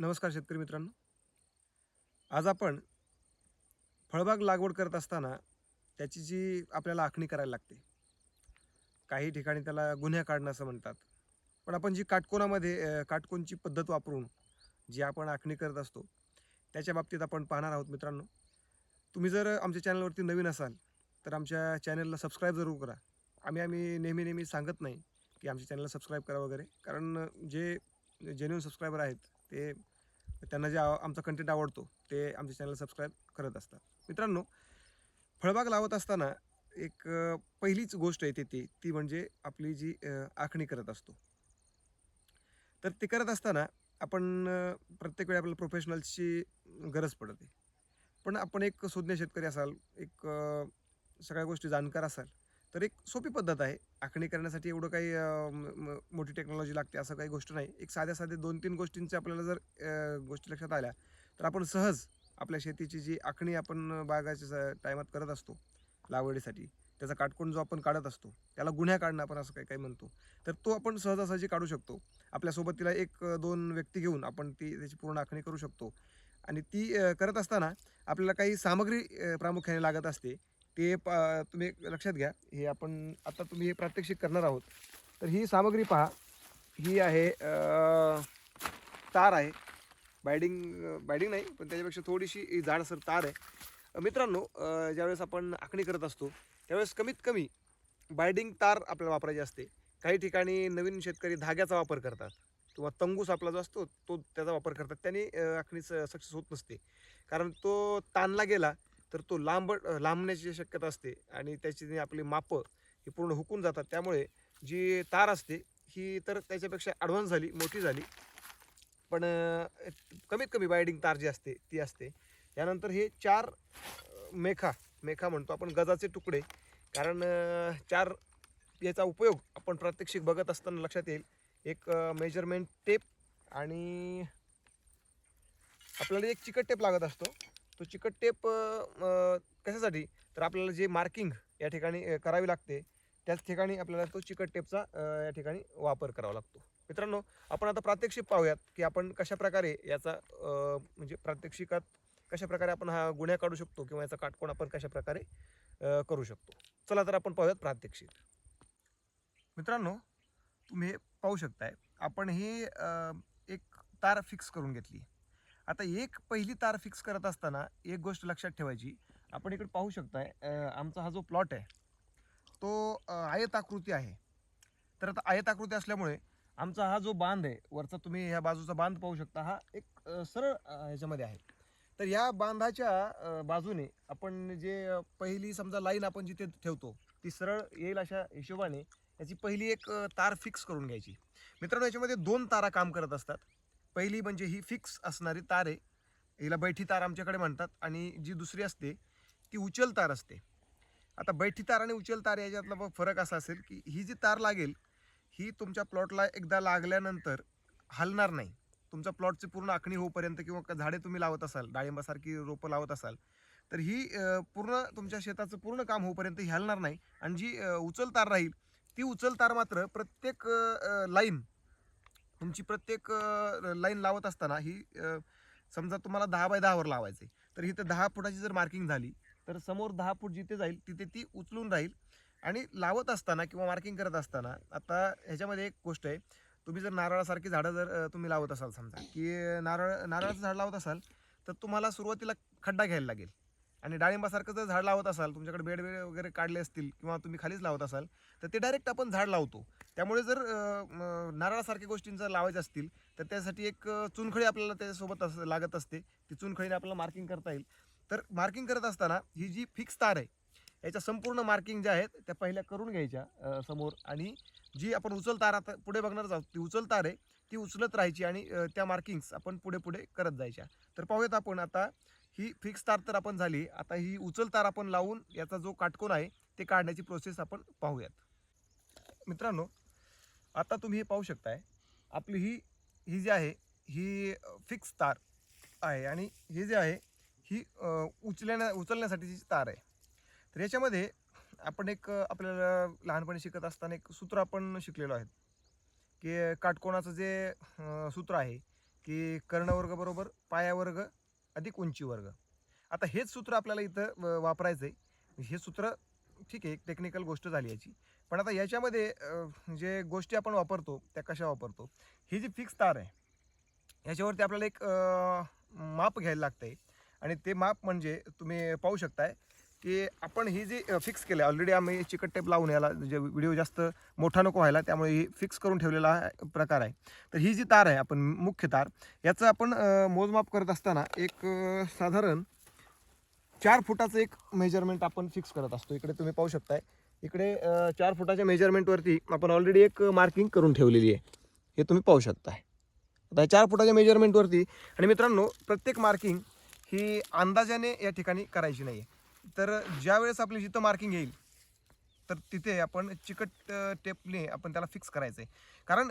नमस्कार शेतकरी मित्रांनो. आज आपण फळबाग लागवड करत असताना त्याची जी आपल्याला आखणी करायला लागते. काही ठिकाणी त्याला गुन्ह्या काढणं असं म्हणतात. पण आपण जी काटकोनामध्ये काटकोनची पद्धत वापरून जी आपण आखणी करत असतो, त्याच्या बाबतीत आपण पाहणार आहोत मित्रांनो. तुम्ही जर आमच्या चॅनलवरती नवीन असाल, तर आमच्या चॅनलला सबस्क्राईब जरूर करा. आम्ही नेहमी सांगत नाही, की आमच्या चॅनलला सबस्क्राईब करा वगैरे. कारण जे जेन्युइन सबस्क्रायबर आहेत, ते त्यांना जे आमचा कंटेंट आवडतो, ते आमच्या चॅनलला सबस्क्राईब करत असतात. मित्रांनो, फळबाग लावत असताना एक पहिलीच गोष्ट येते ती म्हणजे आपली जी आखणी करत असतो. तर ते करत असताना आपण प्रत्येक वेळी आपल्याला प्रोफेशनल्सची गरज पडते. पण आपण एक सुज्ञ शेतकरी असाल, एक सगळ्या गोष्टी जाणकार असाल, तर एक सोपी पद्धत आहे. आखणी करण्यासाठी एवढं काही मोठी टेक्नॉलॉजी लागते असं काही गोष्ट नाही. एक साध्या 2-3 गोष्टींच्या आपल्याला जर गोष्टी लक्षात आल्या, तर आपण सहज आपल्या शेतीची जी आखणी आपण बागाच्या टायमात करत असतो, लागवडीसाठी, त्याचा काटकोन जो आपण काढत असतो, त्याला गुन्ह्या काढणं आपण असं काही-काही म्हणतो. तर तो आपण सहजासहजी काढू शकतो. आपल्या सोबतीला 1-2 व्यक्ती घेऊन आपण त्याची पूर्ण आखणी करू शकतो. आणि ती करत असताना आपल्याला काही सामग्री प्रामुख्याने लागत असते. ते तुम्ही लक्षात घ्या. हे आपण आता तुम्ही हे प्रात्यक्षिक करणार आहोत. तर ही सामग्री पहा. ही आहे तार आहे. बायडिंग नाही, पण त्याच्यापेक्षा थोडीशी जाडसर तार आहे. मित्रांनो, ज्यावेळेस आपण आखणी करत असतो, त्यावेळेस कमीत कमी बायडिंग तार आपल्याला वापरायची असते. काही ठिकाणी नवीन शेतकरी धाग्याचा वापर करतात किंवा तंगूस आपला जो असतो, तो त्याचा वापर करतात. त्याने आखणी सक्सेस होत नसते. कारण तो ताणला गेला, तर तो लांबण्याची शक्यता असते आणि त्याची जी आपली मापं ही पूर्ण हुकून जातात. त्यामुळे जी तार असते, ही तर त्याच्यापेक्षा ॲडव्हान्स झाली, मोठी झाली. पण कमीत कमी बायडिंग तार जी असते ती असते. यानंतर हे 4 मेखा म्हणतो आपण, गजाचे तुकडे. कारण 4 याचा उपयोग आपण प्रात्यक्षिक बघत असताना लक्षात येईल. एक मेजरमेंट टेप आणि आपल्याला एक चिकट टेप लागत असतो. तो चिकट टेप कशासाठी? तर आपल्याला जे मार्किंग या ठिकाणी करावी लागते, त्याच ठिकाणी आपल्याला तो चिकट टेपचा या ठिकाणी वापर करावा लागतो. मित्रांनो, आपण आता प्रात्यक्षिक पाहूयात, की आपण कशाप्रकारे याचा म्हणजे प्रात्यक्षिकात कशाप्रकारे आपण हा गुन्हा काढू शकतो किंवा याचा काटकोन आपण कशाप्रकारे करू शकतो. चला तर आपण पाहूयात प्रात्यक्षिक. मित्रांनो, तुम्ही हे पाहू शकताय. आपण ही एक तार फिक्स करून घेतली. आता एक पहिली तार फिक्स करत असताना एक गोष्ट लक्षात ठेवायची. आपण इकडे पाहू शकताय, आमचा हा जो प्लॉट आहे, तो आयताकृती आहे. तर आता आयताकृती असल्यामुळे आमचा हा जो बांध आहे, वरचा तुम्ही ह्या बाजूचा बांध पाहू शकता, हा एक सरळ ह्याच्यामध्ये आहे. तर या बांधाच्या बाजूने आपण जे पहिली समजा लाईन आपण जिथे ठेवतो, ती सरळ येईल अशा हिशोबाने याची पहिली एक तार फिक्स करून घ्यायची. मित्रांनो, याच्यामध्ये 2 तारा काम करत असतात. पहिली म्हणजे ही फिक्स असणारी तार आहे. हिला बैठी तार आमच्याकडे म्हणतात आणि जी दुसरी असते, ती उचल तार असते. आता बैठी तार आणि उचल तार याच्यातला मग फरक असा असेल, की ही जी तार लागेल, ही तुमच्या प्लॉटला एकदा लागल्यानंतर हलणार नाही. तुमच्या प्लॉटची पूर्ण आखणी होईपर्यंत किंवा झाडे तुम्ही लावत असाल, डाळिंबासारखी रोपं लावत असाल, तर ही पूर्ण तुमच्या शेताचं पूर्ण काम होईपर्यंत ही हलणार नाही. आणि जी उचल तार राहील, ती उचल तार मात्र प्रत्येक लाईन तुमची प्रत्येक लाईन लावत असताना ही समजा तुम्हाला 10x10 वर लावायचं आहे. तर इथे 10 फुटाची जर मार्किंग झाली, तर समोर 10 फूट जिथे जाईल तिथे ती उचलून राहील. आणि लावत असताना किंवा मार्किंग करत असताना आता ह्याच्यामध्ये एक गोष्ट आहे. तुम्ही जर नारळासारखी झाडं जर तुम्ही लावत असाल, समजा की नारळाचं झाड लावत असाल, तर तुम्हाला सुरुवातीला खड्डा घ्यायला लागेल. आणि डाळिंबासारखं जर झाड लावत असाल, तुमच्याकडे बेड वगैरे काढले असतील किंवा तुम्ही खालीच लावत असाल, तर ते डायरेक्ट आपण झाड लावतो. त्यामुळे जर नारळासारख्या गोष्टी जर लावायच्या असतील, तर त्यासाठी एक चुनखडी आपल्याला त्याच्यासोबत लागत असते. ती चुनखडीने आपल्याला मार्किंग करता येईल. तर मार्किंग करत असताना ही जी फिक्स तार आहे, याच्या संपूर्ण मार्किंग ज्या आहेत त्या पहिल्या करून घ्यायच्या समोर. आणि जी आपण उचल तार आता पुढे बघणारच आहोत, ती उचल तार आहे, ती उचलत राहायची आणि त्या मार्किंग्स आपण पुढे पुढे करत जायच्या. तर पाहूयात आपण आता. ही फिक्स तार तर आपण झाली. आता ही उचल तार आपण लावून याचा जो काटकोन आहे ते काढण्याची प्रोसेस आपण पाहूयात. मित्रांनो, आता तुम्ही हे पाहू शकताय, आपली ही ही जी आहे, ही फिक्स तार आहे आणि हे जे आहे, ही उचलण्यासाठीची तार आहे. तर याच्यामध्ये आपण एक आपल्याला लहानपणी शिकत असताना एक सूत्र आपण शिकलेलो आहे, की काटकोनाचं जे सूत्र आहे, की कर्णवर्ग बरोबर पायावर्ग अधिक उंची वर्ग. आता हेच सूत्र आपल्याला इथं वापरायचं आहे. हे सूत्र ठीक आहे, एक टेक्निकल गोष्ट झाली याची. पण आता याच्यामध्ये जे गोष्टी आपण वापरतो त्या कशा वापरतो, ही जी फिक्स तार आहे याच्यावरती आपल्याला एक माप घ्यायला लागतंय. आणि ते माप म्हणजे तुम्ही पाहू शकताय की आपण ही जी फिक्स केलं आहे ऑलरेडी, आम्ही चिकट टेप लावून याला जे व्हिडिओ जास्त मोठा नको व्हायला त्यामुळे ही फिक्स करून ठेवलेला प्रकार आहे. तर ही जी तार आहे आपण मुख्य तार, याचं आपण मोजमाप करत असताना एक साधारण 4 फुटाचं एक मेजरमेंट आपण फिक्स करत असतो. इकडे तुम्ही पाहू शकताय, इकडे 4 फुटाच्या मेजरमेंटवरती आपण ऑलरेडी एक मार्किंग करून ठेवलेली आहे, हे तुम्ही पाहू शकताय. आता 4 फुटाच्या मेजरमेंटवरती. आणि मित्रांनो, प्रत्येक मार्किंग ही अंदाजाने या ठिकाणी करायची नाही आहे. तर ज्यावेळेस आपली जिथं मार्किंग येईल तर तिथे आपण चिकट टेपने आपण त्याला फिक्स करायचं आहे. कारण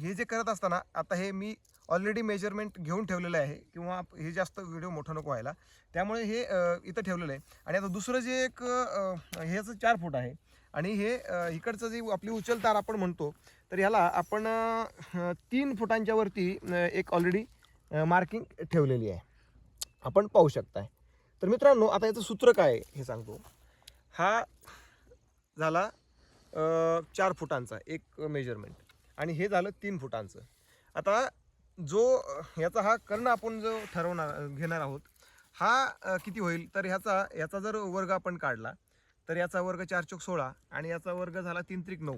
हे जे करत असताना आता हे मी ऑलरेडी मेजरमेंट घेऊन ठेवलेलं आहे, किंवा हे जास्त व्हिडिओ मोठा नको व्हायला त्यामुळे हे इथं ठेवलेलं आहे. आणि आता दुसरं जे एक ह्याचं 4 फूट आहे आणि हे इकडचं जी आपली उचल तार आपण म्हणतो, तर ह्याला आपण 3 फुटांच्या वरती एक ऑलरेडी मार्किंग ठेवलेली आहे, आपण पाहू शकताय. तर मित्रांनो, आता याचं सूत्र काय आहे हे सांगतो. हा झाला 4 फुटांचा एक मेजरमेंट आणि हे झालं 3 फुटांचं. आता जो ह्याचा हा कर्ण आपण जो घेणार आहोत, हा किती होईल, तर ह्याचा जर वर्ग आपण काढला तर याचा वर्ग 4 चौक 16 आणि याचा वर्ग झाला 3 त्रिक 9.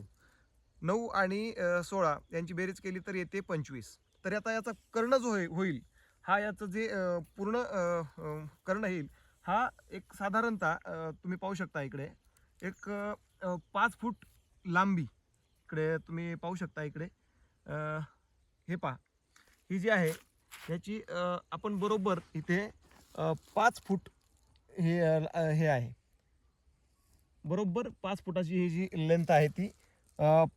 9 आणि 16 यांची बेरीज केली तर येते 25. तर आता याचा कर्ण जो होईल, हा याचं जे पूर्ण कर्ण येईल, हा एक साधारणतः तुम्ही पाहू शकता इकडे एक 5 फूट लांबी. इकडे तुम्ही पाहू शकता, इकडे हे पहा, ही जी आहे याची आपण बरोबर इथे 5 फूट हे आहे, बरोबर 5 फुटाची ही जी लेंथ आहे ती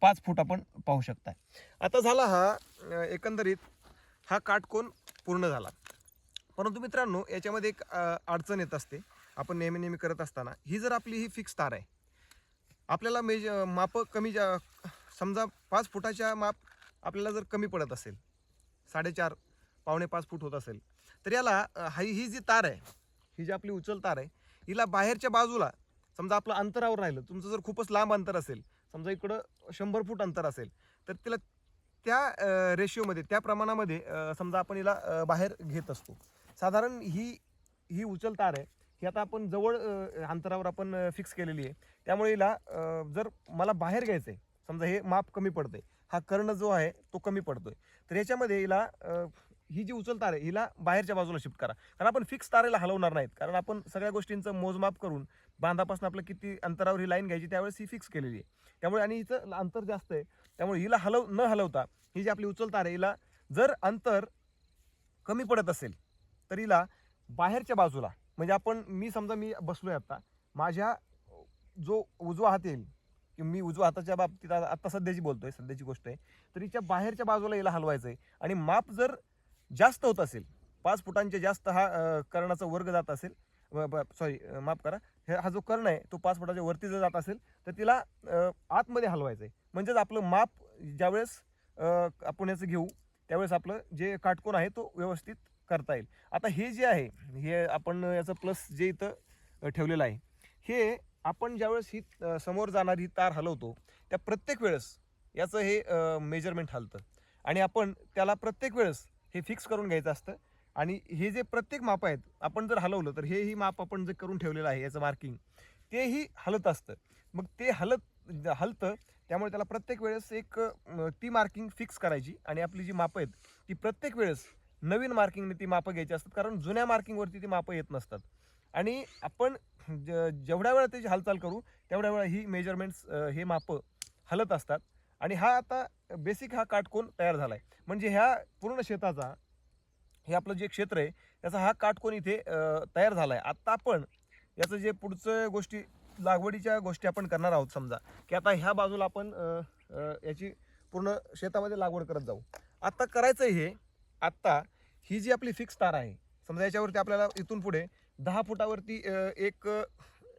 5 फूट आपण पाहू शकता. आता झाला हा एकंदरीत हा काटकोन पूर्ण झाला. परंतु मित्रांनो, याच्यामध्ये एक अडचण येत असते. आपण नेहमी करत असताना ही जर आपली ही फिक्स तार आहे, आपल्याला माप कमी समजा 5 फुटाच्या माप आपल्याला जर कमी पडत असेल, 4.5 पावणे 5 फूट होत असेल, तर याला ही जी तार आहे, ही जी आपली उचल तार आहे, हिला बाहेरच्या बाजूला समजा आपलं अंतरावर राहिलं, तुमचं जर खूपच लांब अंतर असेल, समजा इकडं 100 फूट अंतर असेल, तर तिला त्या रेशिओमध्ये त्या प्रमाणामध्ये समजा आपण हिला बाहेर घेत असतो. साधारण ही उचल तार आहे, ही आता आपण जवळ अंतरावर आपण फिक्स केलेली आहे. त्यामुळे हिला जर मला बाहेर घ्यायचं आहे, समजा हे माप कमी पडतंय, हा कर्ण जो आहे तो कमी पडतोय, तर याच्यामध्ये हिला ही जी उचल तार आहे हिला बाहेरच्या बाजूला शिफ्ट करा. कारण आपण फिक्स तारेला हलवणार नाहीत, कारण आपण सगळ्या गोष्टींचं मोजमाप करून बांधापासून आपलं किती अंतरावर ही लाईन घ्यायची त्यावेळेस ही फिक्स केलेली आहे. त्यामुळे आणि हिचं अंतर जास्त आहे, त्यामुळे हिला न हलवता ही जी आपली उचल तार आहे, हिला जर अंतर कमी पडत असेल तर हिला बाहेरच्या बाजूला, म्हणजे मी समजा मी बसलोय आता, माझ्या जो उजवा हात येईल, की मी उजव्या हाताच्या बाबतीत आता सध्याची बोलतोय, सध्याची गोष्ट आहे, तर हिच्या बाहेरच्या बाजूला हिला हलवायचं आहे. आणि माप जर जास्त होत असेल, 5 फुटांच्या जास्त हा कर्णाचा वर्ग जात असेल, सॉरी माफ करा, हा जो कर्ण आहे तो 5 फुटाच्या वरती जर जात असेल तर तिला आतमध्ये हलवायचं आहे. म्हणजेच आपलं माप ज्यावेळेस आपण याचं घेऊ त्यावेळेस आपलं जे काटकोन आहे तो व्यवस्थित करता येईल. आता हे जे आहे, हे आपण याचं प्लस जे इथं ठेवलेलं आहे, हे आपण ज्यावेळेस ही समोर जाणारी तार हलवतो त्या प्रत्येक वेळेस याचं हे मेजरमेंट हलतं आणि आपण त्याला प्रत्येक वेळेस हे फिक्स करून घ्यायचं असतं. आणि हे जे प्रत्येक माप आहेत आपण जर हलवलं तर हेही माप आपण जे करून ठेवलेलं आहे याचं मार्किंग, तेही हलत असतं. मग ते हलतं, त्यामुळे त्याला प्रत्येक वेळेस एक ती मार्किंग फिक्स करायची आणि आपली जी मापं आहेत ती प्रत्येक वेळेस नवीन मार्किंगने ती मापं घ्यायची असतात, कारण जुन्या मार्किंगवरती ती मापं येत नसतात. आणि आपण जेवढ्या वेळा त्याची हालचाल करू तेवढ्या वेळा ही मेजरमेंट्स हे मापं हलत असतात. आणि हा आता बेसिक हा काटकोन तयार झाला आहे. म्हणजे ह्या पूर्ण शेताचा, हे आपलं जे क्षेत्र आहे त्याचा हा काटकोन इथे तयार झाला आहे. आत्ता आपण याचं जे पुढचं गोष्टी, लागवडीच्या गोष्टी आपण करणार आहोत. समजा की आता ह्या बाजूला आपण याची पूर्ण शेतामध्ये लागवड करत जाऊ. आत्ता करायचं हे, आत्ता ही जी आपली फिक्स तार आहे, समजा याच्यावरती आपल्याला इथून पुढे 10 फुटावरती एक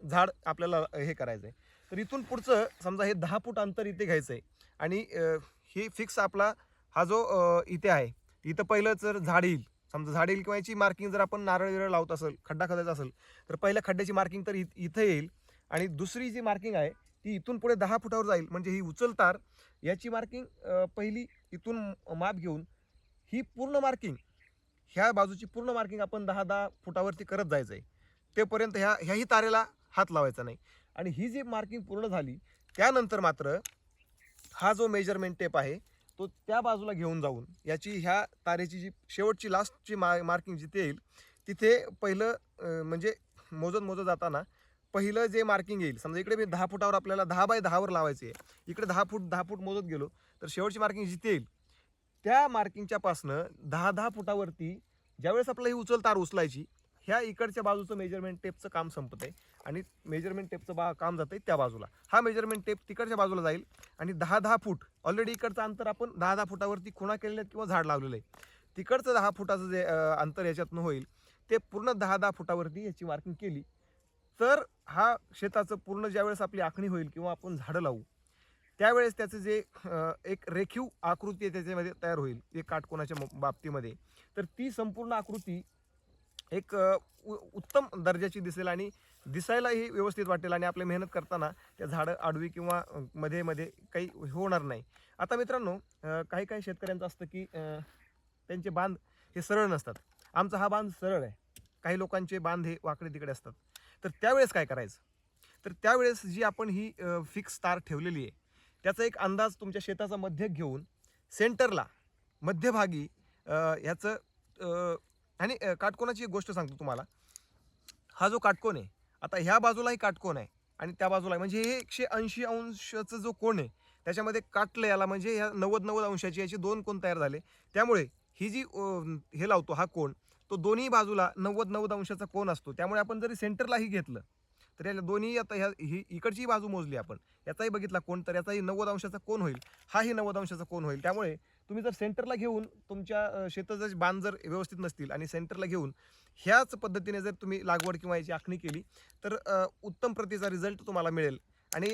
झाड आपल्याला हे करायचं आहे. तर इथून पुढचं समजा हे 10 फूट अंतर इथे घ्यायचं आहे आणि हे फिक्स आपला हा जो इथे आहे इथं पहिलं जर झाड येईल, समजा झाड येईल किंवा याची मार्किंग जर आपण नारळ विरळ लावत असेल, खड्डा खोदायचा असेल, तर पहिल्या खड्ड्याची मार्किंग तर इथं येईल आणि दुसरी जी मार्किंग आहे ती इथून पुढे 10 फुटावर जाईल. म्हणजे ही उचलतार याची मार्किंग पहिली इथून माप घेऊन ही पूर्ण मार्किंग, ह्या बाजूची पूर्ण मार्किंग आपण 10-10 फुटावरती करत जायचं आहे. तेपर्यंत ह्याही तारेला हात लावायचा नाही. आणि ही जी मार्किंग पूर्ण झाली त्यानंतर मात्र हा जो मेजरमेंट टेप आहे तो त्या बाजूला घेऊन जाऊन याची ह्या तारेची जी शेवटची लास्टची मार्किंग जिथे येईल तिथे पहिलं म्हणजे मोजत जाताना पहिलं जे मार्किंग येईल, समजा इकडे मी 10 फुटावर आपल्याला 10 बाय 10 वर लावायचे आहे, इकडे 10 फूट मोजत गेलो तर शेवटची मार्किंग जिथे येईल त्या मार्किंगच्या पासनं 10-10 फुटावरती ज्यावेळेस आपल्याला ही तार उचलायची, ह्या इकडच्या बाजूचं मेजरमेंट टेपचं काम संपत आहे आणि मेजरमेंट टेपचं काम जातं आहे त्या बाजूला. हा मेजरमेंट टेप तिकडच्या बाजूला जाईल आणि 10-10 फूट ऑलरेडी इकडचं अंतर आपण 10-10 फुटावरती खुणा केलेले आहेत किंवा झाड लावलेलं आहे. तिकडचं 10 फुटाचं जे अंतर याच्यातनं होईल ते पूर्ण 10-10 फुटावरती याची मार्किंग केली तर हा शेताचं पूर्ण ज्यावेळेस आपली आखणी होईल किंवा आपण झाडं लावू त्यावेळेस त्याचं जे एक रेखीव आकृती आहे त्याच्यामध्ये तयार होईल एक काटकोनाच्या बाबतीमध्ये, तर ती संपूर्ण आकृती एक उत्तम दर्जाची दिसेल आणि दिसायलाही व्यवस्थित वाटेल आणि आपली मेहनत करताना त्या झाडं आडवी किंवा मध्ये काही होणार नाही. आता मित्रांनो, काही काही शेतकऱ्यांचं असतं की त्यांचे बांध हे सरळ नसतात. आमचा हा बांध सरळ आहे, काही लोकांचे बांध हे वाकडे तिकडे असतात. तर त्यावेळेस काय करायचं, तर त्यावेळेस जी आपण ही फिक्स तार ठेवलेली आहे त्याचा एक अंदाज तुमच्या शेताचा मध्य घेऊन सेंटरला मध्यभागी ह्याचं आणि काटकोनाची एक गोष्ट सांगतो तुम्हाला. हा जो काटकोन आहे, आता ह्या बाजूलाही काटकोन आहे आणि त्या बाजूला म्हणजे हे 180 अंशाचा जो कोन आहे त्याच्यामध्ये काटलं याला, म्हणजे ह्या 90-90 अंशाची याचे दोन कोन तयार झाले. त्यामुळे ही जी हे लावतो हा कोन, तो दोन्ही बाजूला 90-90 अंशाचा कोन असतो. त्यामुळे आपण जरी सेंटरलाही घेतलं तर याला दोन्ही, आता ही इकडची बाजू मोजली आपण, याचाही बघितला कोन तर याचाही 90 अंशाचा कोन होईल, हाही 90 अंशाचा कोन होईल. त्यामुळे तुम्ही जर सेंटरला घेऊन तुमच्या शेताचे बांध जर व्यवस्थित नसतील आणि सेंटरला घेऊन ह्याच पद्धतीने जर तुम्ही लागवड किंवा याची आखणी केली तर उत्तम प्रतीचा रिझल्ट तुम्हाला मिळेल. आणि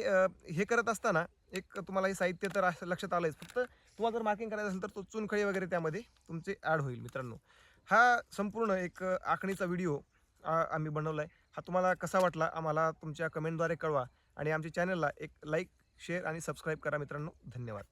हे करत असताना एक तुम्हाला हे साहित्य तर लक्षात आलंच, फक्त तुम्हाला जर मार्किंग करायचं असेल तर तो चुनखडी वगैरे त्यामध्ये तुमचे ॲड होईल. मित्रांनो, हा संपूर्ण एक आखणीचा व्हिडिओ आम्ही बनवला आहे. हा तुम्हाला कसा वाटला आम्हाला तुमच्या कमेंटद्वारे कळवा आणि आमच्या चॅनलला एक लाईक, शेअर आणि सबस्क्राईब करा मित्रांनो. धन्यवाद.